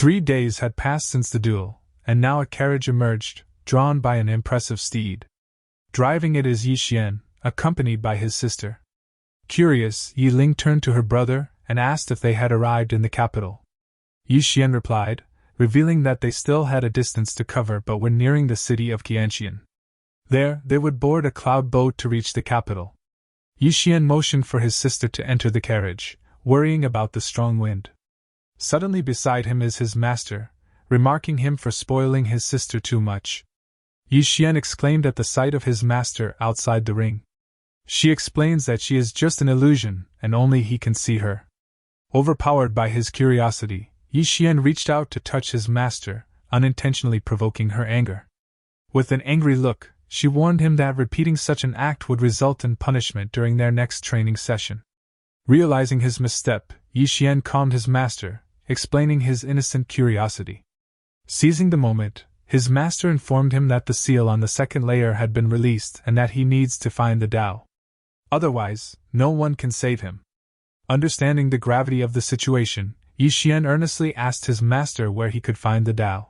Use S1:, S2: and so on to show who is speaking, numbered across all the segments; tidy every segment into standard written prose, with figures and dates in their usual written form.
S1: 3 days had passed since the duel, and now a carriage emerged, drawn by an impressive steed. Driving it is Yi Xian, accompanied by his sister. Curious, Yi Ling turned to her brother and asked if they had arrived in the capital. Yi Xian replied, revealing that they still had a distance to cover but were nearing the city of Qianxian. There, they would board a cloud boat to reach the capital. Yi Xian motioned for his sister to enter the carriage, worrying about the strong wind. Suddenly beside him is his master, remarking him for spoiling his sister too much. Yi Xian exclaimed at the sight of his master outside the ring. She explains that she is just an illusion, and only he can see her. Overpowered by his curiosity, Yi Xian reached out to touch his master, unintentionally provoking her anger. With an angry look, she warned him that repeating such an act would result in punishment during their next training session. Realizing his misstep, Yi Xian calmed his master, explaining his innocent curiosity. Seizing the moment, his master informed him that the seal on the second layer had been released and that he needs to find the Tao. Otherwise, no one can save him. Understanding the gravity of the situation, Yi Xian earnestly asked his master where he could find the Tao.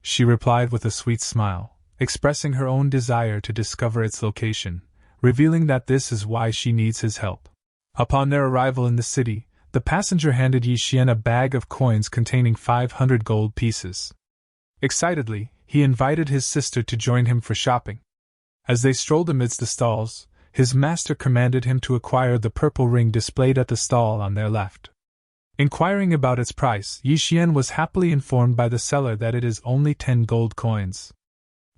S1: She replied with a sweet smile, expressing her own desire to discover its location, revealing that this is why she needs his help. Upon their arrival in the city, the passenger handed Yi Xian a bag of coins containing 500 gold pieces. Excitedly, he invited his sister to join him for shopping. As they strolled amidst the stalls, his master commanded him to acquire the purple ring displayed at the stall on their left. Inquiring about its price, Yi Xian was happily informed by the seller that it is only 10 gold coins.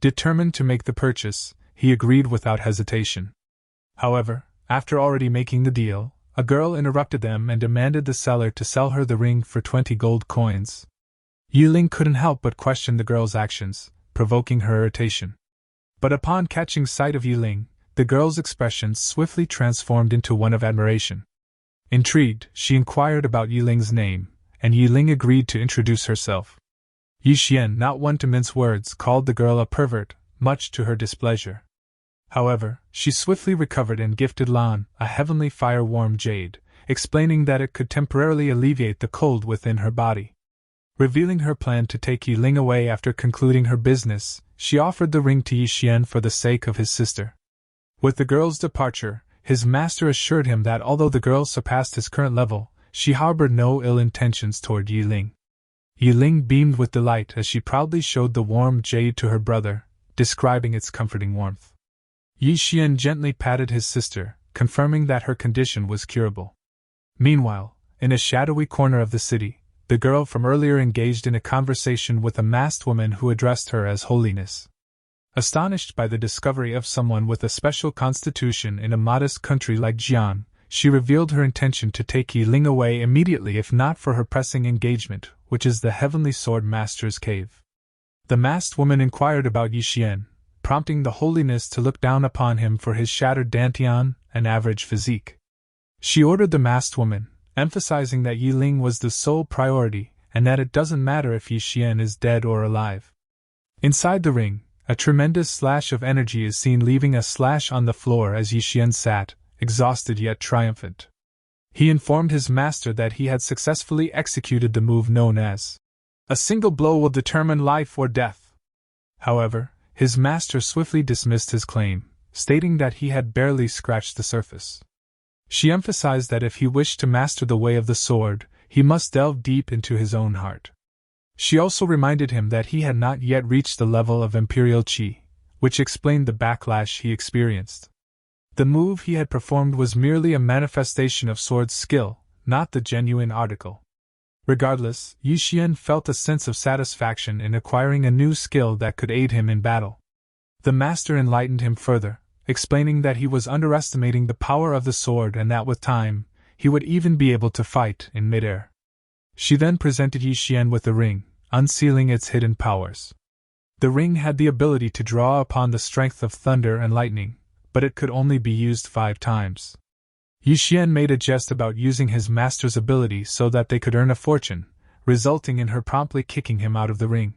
S1: Determined to make the purchase, he agreed without hesitation. However, after already making the deal, a girl interrupted them and demanded the seller to sell her the ring for 20 gold coins. Yi Ling couldn't help but question the girl's actions, provoking her irritation. But upon catching sight of Yi Ling, the girl's expression swiftly transformed into one of admiration. Intrigued, she inquired about Yi Ling's name, and Yi Ling agreed to introduce herself. Yi Xian, not one to mince words, called the girl a pervert, much to her displeasure. However, she swiftly recovered and gifted Lan a heavenly fire-warm jade, explaining that it could temporarily alleviate the cold within her body. Revealing her plan to take Yi Ling away after concluding her business, she offered the ring to Yi Xian for the sake of his sister. With the girl's departure, his master assured him that although the girl surpassed his current level, she harbored no ill intentions toward Yi Ling. Yi Ling beamed with delight as she proudly showed the warm jade to her brother, describing its comforting warmth. Yi Xian gently patted his sister, confirming that her condition was curable. Meanwhile, in a shadowy corner of the city, the girl from earlier engaged in a conversation with a masked woman who addressed her as Holiness. Astonished by the discovery of someone with a special constitution in a modest country like Jian, she revealed her intention to take Yi Ling away immediately if not for her pressing engagement, which is the Heavenly Sword Master's cave. The masked woman inquired about Yi Xian, prompting the Holiness to look down upon him for his shattered dantian and average physique. She ordered the masked woman, emphasizing that Yi Ling was the sole priority and that it doesn't matter if Yi Xian is dead or alive. Inside the ring, a tremendous slash of energy is seen leaving a slash on the floor as Yi Xian sat, exhausted yet triumphant. He informed his master that he had successfully executed the move known as a single blow will determine life or death. However, his master swiftly dismissed his claim, stating that he had barely scratched the surface. She emphasized that if he wished to master the way of the sword, he must delve deep into his own heart. She also reminded him that he had not yet reached the level of Imperial Qi, which explained the backlash he experienced. The move he had performed was merely a manifestation of sword skill, not the genuine article. Regardless, Yi Xian felt a sense of satisfaction in acquiring a new skill that could aid him in battle. The master enlightened him further, explaining that he was underestimating the power of the sword and that with time, he would even be able to fight in midair. She then presented Yi Xian with the ring, unsealing its hidden powers. The ring had the ability to draw upon the strength of thunder and lightning, but it could only be used 5 times. Yi Xian made a jest about using his master's ability so that they could earn a fortune, resulting in her promptly kicking him out of the ring.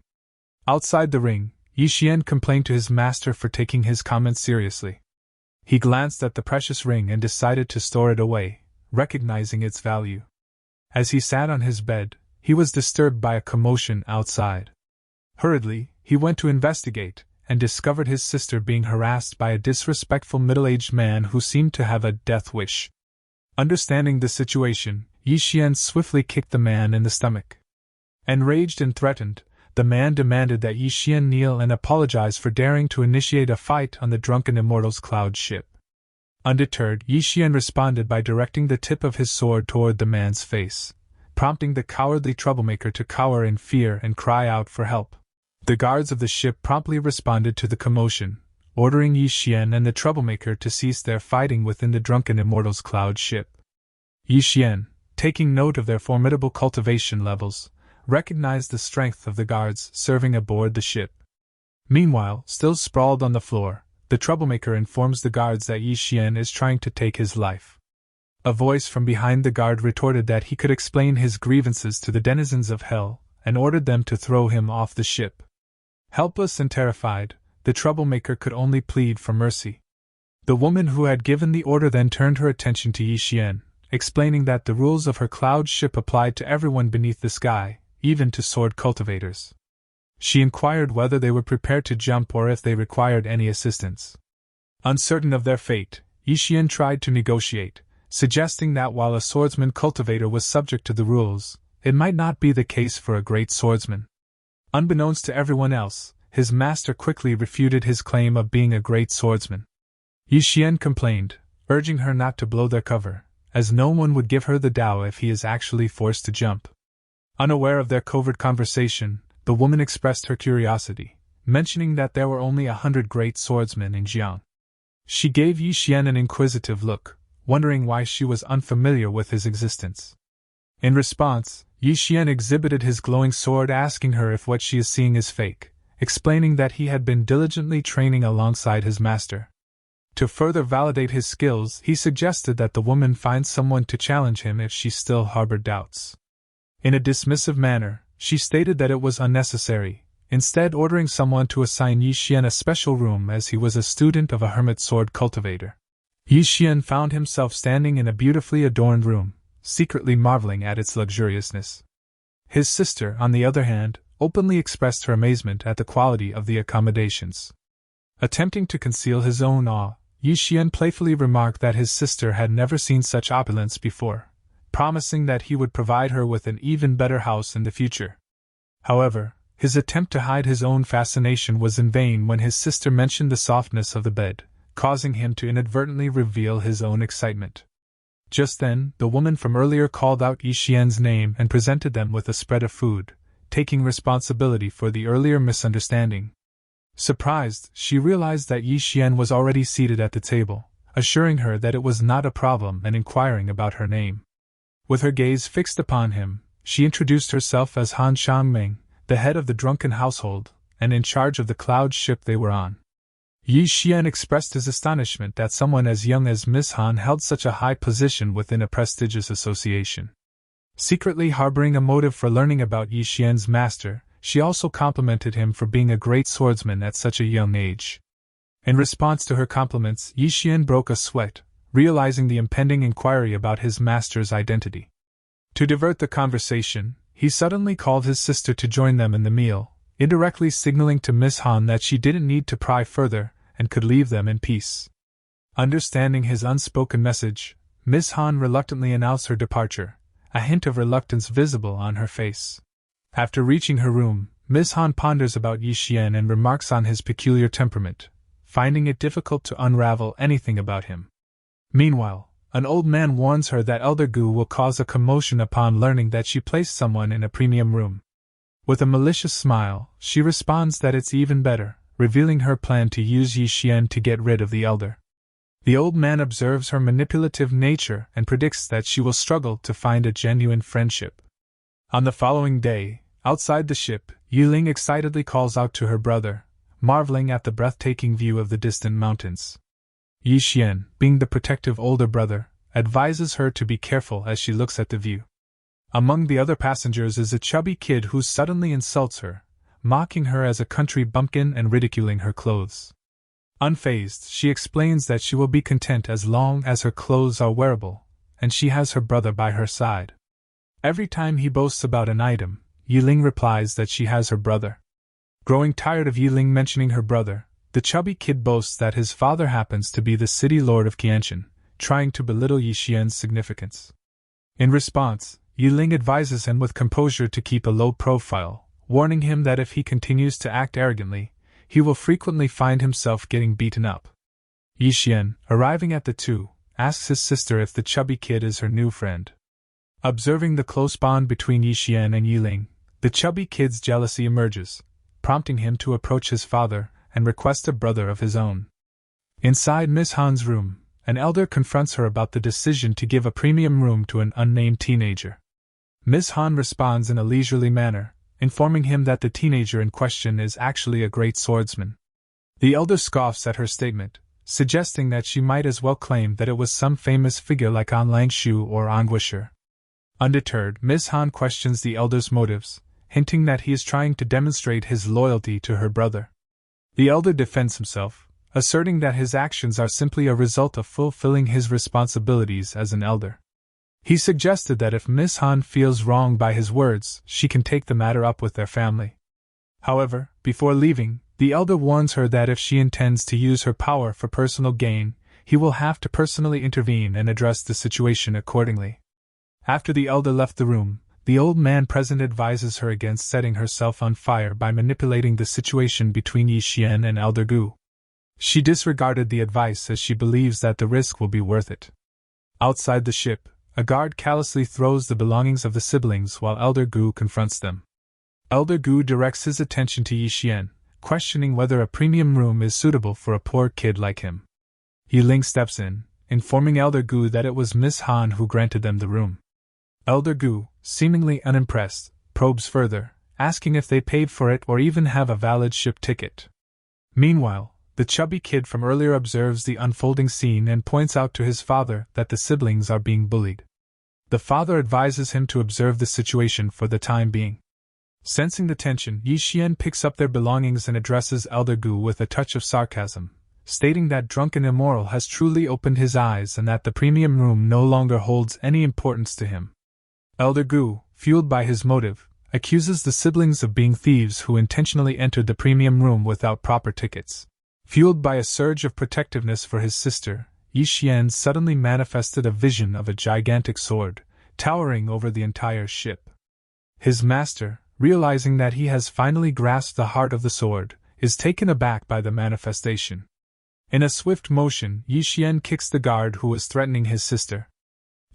S1: Outside the ring, Yi Xian complained to his master for taking his comments seriously. He glanced at the precious ring and decided to store it away, recognizing its value. As he sat on his bed, he was disturbed by a commotion outside. Hurriedly, he went to investigate, and discovered his sister being harassed by a disrespectful middle-aged man who seemed to have a death wish. Understanding the situation, Yi Xian swiftly kicked the man in the stomach. Enraged and threatened, the man demanded that Yi Xian kneel and apologize for daring to initiate a fight on the drunken immortal's cloud ship. Undeterred, Yi Xian responded by directing the tip of his sword toward the man's face, prompting the cowardly troublemaker to cower in fear and cry out for help. The guards of the ship promptly responded to the commotion, ordering Yi Xian and the troublemaker to cease their fighting within the drunken immortal's cloud ship. Yi Xian, taking note of their formidable cultivation levels, recognized the strength of the guards serving aboard the ship. Meanwhile, still sprawled on the floor, the troublemaker informs the guards that Yi Xian is trying to take his life. A voice from behind the guard retorted that he could explain his grievances to the denizens of hell, and ordered them to throw him off the ship. Helpless and terrified, the troublemaker could only plead for mercy. The woman who had given the order then turned her attention to Yi Xian, explaining that the rules of her cloud ship applied to everyone beneath the sky, even to sword cultivators. She inquired whether they were prepared to jump or if they required any assistance. Uncertain of their fate, Yi Xian tried to negotiate, suggesting that while a swordsman cultivator was subject to the rules, it might not be the case for a great swordsman. Unbeknownst to everyone else, his master quickly refuted his claim of being a great swordsman. Yi Xian complained, urging her not to blow their cover, as no one would give her the Dao if he is actually forced to jump. Unaware of their covert conversation, the woman expressed her curiosity, mentioning that there were only 100 great swordsmen in Jiang. She gave Yi Xian an inquisitive look, wondering why she was unfamiliar with his existence. In response, Yi Xian exhibited his glowing sword, asking her if what she is seeing is fake, explaining that he had been diligently training alongside his master. To further validate his skills, he suggested that the woman find someone to challenge him if she still harbored doubts. In a dismissive manner, she stated that it was unnecessary, instead ordering someone to assign Yi Xian a special room as he was a student of a hermit sword cultivator. Yi Xian found himself standing in a beautifully adorned room, secretly marveling at its luxuriousness. His sister, on the other hand, openly expressed her amazement at the quality of the accommodations. Attempting to conceal his own awe, Yi Xian playfully remarked that his sister had never seen such opulence before, promising that he would provide her with an even better house in the future. However, his attempt to hide his own fascination was in vain when his sister mentioned the softness of the bed, causing him to inadvertently reveal his own excitement. Just then, the woman from earlier called out Yi Xian's name and presented them with a spread of food, taking responsibility for the earlier misunderstanding. Surprised, she realized that Yi Xian was already seated at the table, assuring her that it was not a problem and inquiring about her name. With her gaze fixed upon him, she introduced herself as Han Shangmeng, the head of the drunken household, and in charge of the cloud ship they were on. Yi Xian expressed his astonishment that someone as young as Miss Han held such a high position within a prestigious association. Secretly harboring a motive for learning about Yi Xian's master, she also complimented him for being a great swordsman at such a young age. In response to her compliments, Yi Xian broke a sweat, realizing the impending inquiry about his master's identity. To divert the conversation, he suddenly called his sister to join them in the meal, indirectly signaling to Miss Han that she didn't need to pry further and could leave them in peace. Understanding his unspoken message, Miss Han reluctantly announced her departure, a hint of reluctance visible on her face. After reaching her room, Miss Han ponders about Yi Xian and remarks on his peculiar temperament, finding it difficult to unravel anything about him. Meanwhile, an old man warns her that Elder Gu will cause a commotion upon learning that she placed someone in a premium room. With a malicious smile, she responds that it's even better, revealing her plan to use Yi Xian to get rid of the elder. The old man observes her manipulative nature and predicts that she will struggle to find a genuine friendship. On the following day, outside the ship, Yiling excitedly calls out to her brother, marveling at the breathtaking view of the distant mountains. Yi Xian, being the protective older brother, advises her to be careful as she looks at the view. Among the other passengers is a chubby kid who suddenly insults her, mocking her as a country bumpkin and ridiculing her clothes. Unfazed, she explains that she will be content as long as her clothes are wearable, and she has her brother by her side. Every time he boasts about an item, Yiling replies that she has her brother. Growing tired of Yiling mentioning her brother, the chubby kid boasts that his father happens to be the city lord of Qianshan, trying to belittle Yixian's significance. In response, Yiling advises him with composure to keep a low profile, warning him that if he continues to act arrogantly, he will frequently find himself getting beaten up. Yixian, arriving at the two, asks his sister if the chubby kid is her new friend. Observing the close bond between Yixian and Yiling, the chubby kid's jealousy emerges, prompting him to approach his father and request a brother of his own. Inside Miss Han's room, an elder confronts her about the decision to give a premium room to an unnamed teenager. Miss Han responds in a leisurely manner, informing him that the teenager in question is actually a great swordsman. The elder scoffs at her statement, suggesting that she might as well claim that it was some famous figure like An Langshu or An Guisher. Undeterred, Miss Han questions the elder's motives, hinting that he is trying to demonstrate his loyalty to her brother. The elder defends himself, asserting that his actions are simply a result of fulfilling his responsibilities as an elder. He suggested that if Miss Han feels wronged by his words, she can take the matter up with their family. However, before leaving, the elder warns her that if she intends to use her power for personal gain, he will have to personally intervene and address the situation accordingly. After the elder left the room, the old man present advises her against setting herself on fire by manipulating the situation between Yixian and Elder Gu. She disregarded the advice as she believes that the risk will be worth it. Outside the ship, a guard callously throws the belongings of the siblings while Elder Gu confronts them. Elder Gu directs his attention to Yixian, questioning whether a premium room is suitable for a poor kid like him. Yiling steps in, informing Elder Gu that it was Miss Han who granted them the room. Elder Gu, seemingly unimpressed, probes further, asking if they paid for it or even have a valid ship ticket. Meanwhile, the chubby kid from earlier observes the unfolding scene and points out to his father that the siblings are being bullied. The father advises him to observe the situation for the time being. Sensing the tension, Yixian picks up their belongings and addresses Elder Gu with a touch of sarcasm, stating that drunken immoral has truly opened his eyes and that the premium room no longer holds any importance to him. Elder Gu, fueled by his motive, accuses the siblings of being thieves who intentionally entered the premium room without proper tickets. Fueled by a surge of protectiveness for his sister, Yixian suddenly manifested a vision of a gigantic sword, towering over the entire ship. His master, realizing that he has finally grasped the heart of the sword, is taken aback by the manifestation. In a swift motion, Yixian kicks the guard who was threatening his sister.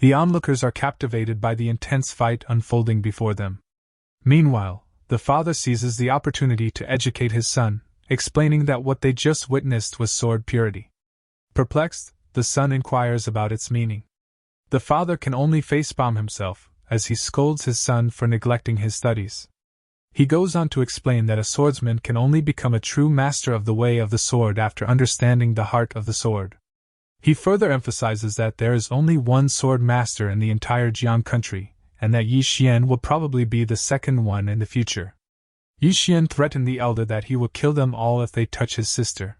S1: The onlookers are captivated by the intense fight unfolding before them. Meanwhile, the father seizes the opportunity to educate his son, explaining that what they just witnessed was sword purity. Perplexed, the son inquires about its meaning. The father can only facepalm himself, as he scolds his son for neglecting his studies. He goes on to explain that a swordsman can only become a true master of the way of the sword after understanding the heart of the sword. He further emphasizes that there is only one sword master in the entire Jiang country, and that Yixian will probably be the second one in the future. Yixian threatened the elder that he will kill them all if they touch his sister.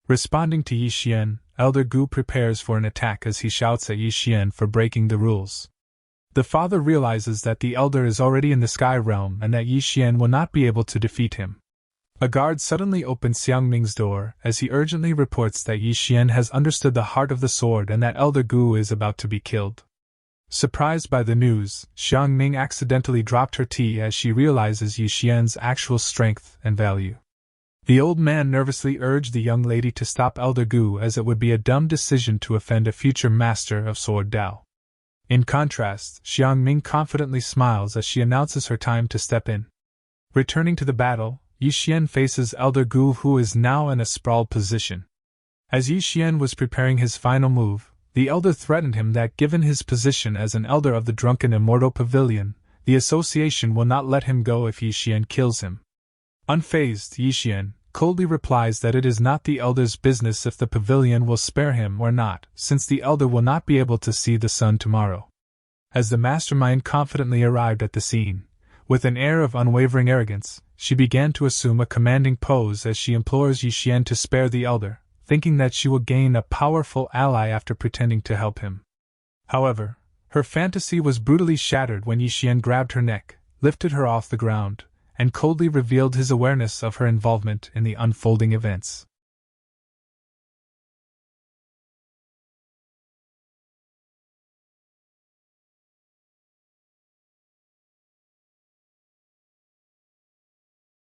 S1: Responding to Yixian, Elder Gu prepares for an attack as he shouts at Yixian for breaking the rules. The father realizes that the elder is already in the sky realm and that Yixian will not be able to defeat him. A guard suddenly opens Xiangming's door as he urgently reports that Yixian has understood the heart of the sword and that Elder Gu is about to be killed. Surprised by the news, Xiangming accidentally dropped her tea as she realizes Yixian's actual strength and value. The old man nervously urged the young lady to stop Elder Gu as it would be a dumb decision to offend a future master of Sword Dao. In contrast, Xiangming confidently smiles as she announces her time to step in. Returning to the battle, Yixian faces Elder Gu, who is now in a sprawled position. As Yixian was preparing his final move, the elder threatened him that given his position as an elder of the Drunken Immortal Pavilion, the association will not let him go if Yixian kills him. Unfazed, Yixian coldly replies that it is not the elder's business if the pavilion will spare him or not, since the elder will not be able to see the sun tomorrow. As the mastermind confidently arrived at the scene, with an air of unwavering arrogance, she began to assume a commanding pose as she implores Yixian to spare the elder, thinking that she will gain a powerful ally after pretending to help him. However, Her fantasy was brutally shattered when Yi Xian grabbed her neck, lifted her off the ground, and coldly revealed his awareness of her involvement in the unfolding events.